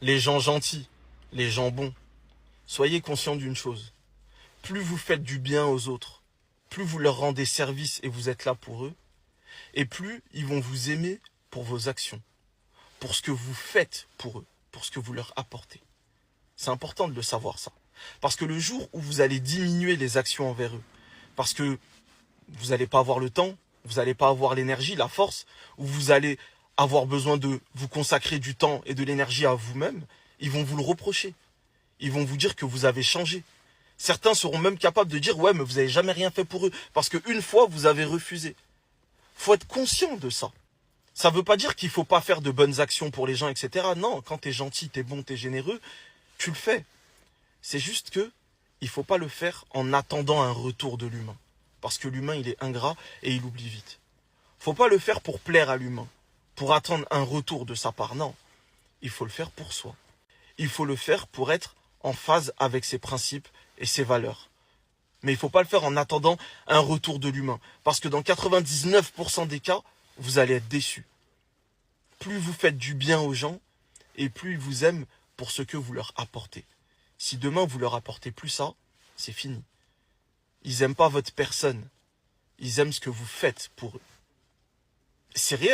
les gens gentils, les gens bons, soyez conscients d'une chose. Plus vous faites du bien aux autres, plus vous leur rendez service et vous êtes là pour eux, et plus ils vont vous aimer pour vos actions, pour ce que vous faites pour eux, pour ce que vous leur apportez. C'est important de le savoir ça. Parce que le jour où vous allez diminuer les actions envers eux, parce que vous n'allez pas avoir le temps, vous n'allez pas avoir l'énergie, la force, ou vous allez avoir besoin de vous consacrer du temps et de l'énergie à vous-même, ils vont vous le reprocher. Ils vont vous dire que vous avez changé. Certains seront même capables de dire « Ouais, mais vous n'avez jamais rien fait pour eux, parce qu'une fois, vous avez refusé. » Faut être conscient de ça. Ça ne veut pas dire qu'il ne faut pas faire de bonnes actions pour les gens, etc. Non, quand tu es gentil, tu es bon, tu es généreux, tu le fais. C'est juste que il ne faut pas le faire en attendant un retour de l'humain. Parce que l'humain, il est ingrat et il oublie vite. Faut pas le faire pour plaire à l'humain, pour attendre un retour de sa part. Non, il faut le faire pour soi. Il faut le faire pour être en phase avec ses principes et ses valeurs. Mais il ne faut pas le faire en attendant un retour de l'humain. Parce que dans 99% des cas, vous allez être déçus. Plus vous faites du bien aux gens, et plus ils vous aiment pour ce que vous leur apportez. Si demain vous leur apportez plus ça, c'est fini. Ils n'aiment pas votre personne. Ils aiment ce que vous faites pour eux. C'est réel.